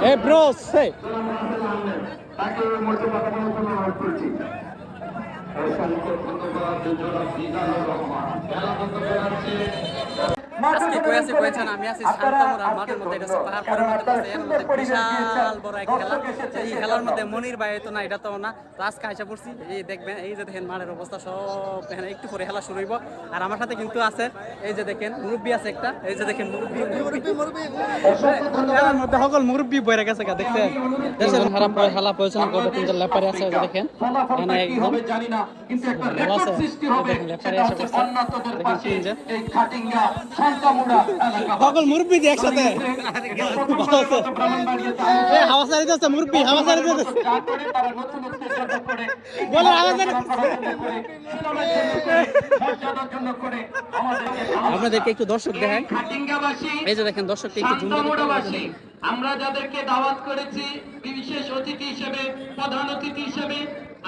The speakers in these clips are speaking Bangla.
Hey bros, hey. আজকে কই আছি কইছেন আমি আছি শান্তমুরা মাঠের মধ্যে। এটা পাহাড় পরিমাণ আছে, এর মধ্যে বিশাল বড় এক খেলা। এই খেলার মধ্যে মনির ভাই তো না, এটা তো না। তো আজকে আইসা পড়ছি, এই দেখবেন, এই যে দেখেন মাঠের অবস্থা সব এখানে। একটু পরে খেলা শুরু হইব। আর আমার সাথে কিন্তু আছে, এই যে দেখেন মুরব্বি আছে একটা, এই যে দেখেন মুরব্বি খেলার মধ্যে সকল মুরব্বি বইরে গেছে গা, দেখছেন দেশের খেলা পরিচালনা করবে তিনজন লেপারে আছে, দেখেন এখানে একদম জানি না, কিন্তু একটা রেকর্ড সৃষ্টি হবে সেটা হচ্ছে বন্যাত্মদের পাশে এই খাটিঙ্গা শান্তমুরা এলাকা সকল মুরব্বি দিয়ে একসাথে এই হাওয়া সারি দিচ্ছে মুরব্বি, হাওয়া সারি দিচ্ছে তারা নতুন উদ্দেশ্য করে বলে হাওয়া সারি করে আপনাদেরকে একটু দর্শক দেখেন, খাটিঙ্গাবাসী এই যে দেখেন দর্শককে একটু জুম করে। আমরা যাদেরকে দাওয়াত করেছি বিশেষ অতিথি হিসেবে, প্রধান অতিথি হিসেবে,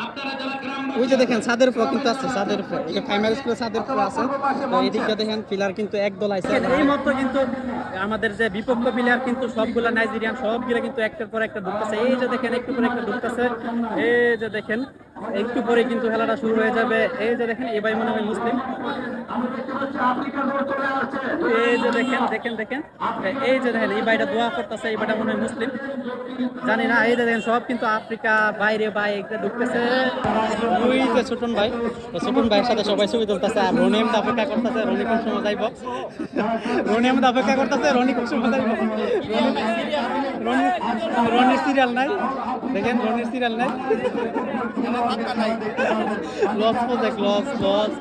আপনারা যারা গ্রামবাসী, ওই যে দেখেন ছাদের উপর কিন্তু আছে, ছাদের উপর এই যে প্রাইমারি স্কুলের ছাদের উপর আছে। তো এইদিকে দেখেন পিলার কিন্তু একদল আছে। এই মতো কিন্তু আমাদের যে বিপক্ষ প্লেয়ার কিন্তু সবগুলা নাইজেরিয়ান, সবগুলা কিন্তু একটার পর একটা ঢুকতেছে। এই যে দেখেন একটু পরে একটা ঢুকতেছে, এই যে দেখেন একটু পরে কিন্তু খেলাটা শুরু হয়ে যাবে। এই যে দেখেন এই ভাই মনে হয় মুসলিম, এই যে দেখেন দেখেন দেখেন এই যে দেখেন এই ভাইটা দোয়া করতেছে, এই ভাইটা মনে হয় মুসলিম, জানি না। এই যে দেখেন সব কিন্তু আফ্রিকা বাইরে ভাই একটা ঢুকতেছে। ওই যে ছোটন ভাই, ছোটন ভাইয়ের সাথে সবাই ছবি তুলতেছে। আর রনি আহমেদ অপেক্ষা করতেছে, রনি কোন সময় যাইব, রনি আহমেদ অপেক্ষা করতেছে, রনি কোন সময় যাইব। রনির সিরিয়াল নাই, দেখেন রনির সিরিয়াল নাই, লস প্রজেক্ট লস লস।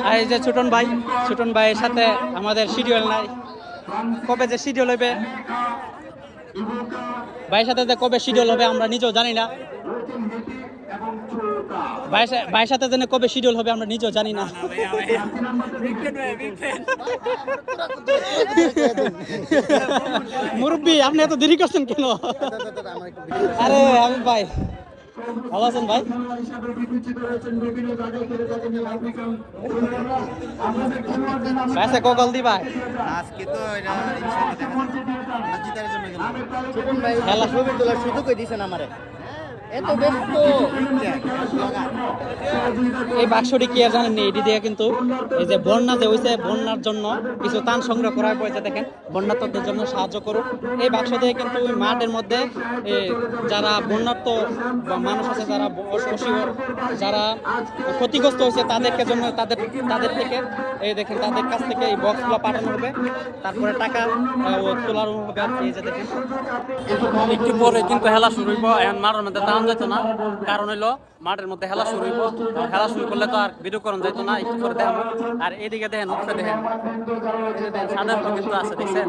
আর এই যে ছোটন ভাই, ছোটন ভাইয়ের সাথে আমাদের শিডিউল নাই, কবে যে শিডিউল হবে ভাইয়ের সাথে যে কবে শিডিউল হবে আমরা নিজেও জানি না। ভাইয়ের সাথে যেন কবে শিডিউল হবে আমরা নিজেও জানি না। মুরব্বি আপনি এত দেরি করছেন কেন? আরে আমি ভাই ভালো আছেন ভাই? ভাই কল দি ভাই আজকে তো খেলা ছবি তোলার সুযোগ দিয়েছেন আমারে। এই বাক্সটি কি আর জানেননি, এটি দিয়ে কিন্তু এই যে বন্যা যে হয়েছে, বন্যার জন্য কিছু ত্রাণ সংগ্রহ করা হয়েছে। দেখেন বন্যার্থদের জন্য সাহায্য করুন। এই বাক্স দিয়ে কিন্তু ওই মাঠের মধ্যে যারা বন্যার্থ মানুষ আছে, যারা যারা ক্ষতিগ্রস্ত হয়েছে তাদেরকে জন্য তাদের থেকে এই দেখেন তাদের কাছ থেকে এই বক্সগুলো পাঠানো হবে, তারপরে টাকা তোলার হবে। আর এই যে দেখেন একটু পরে কিন্তু খেলা শুরু হইব। এখন মাঠের মধ্যে টান যেত না, কারণ হইলো মাঠের মধ্যে খেলা শুরু হইব। খেলা শুরু করলে তো আর ভিডিও করণ যাইতো না, একটু পরে দেখাবো। আর এদিকে দেখেন উপরে দেখেন ছাদের উপর কিন্তু আছে, দেখছেন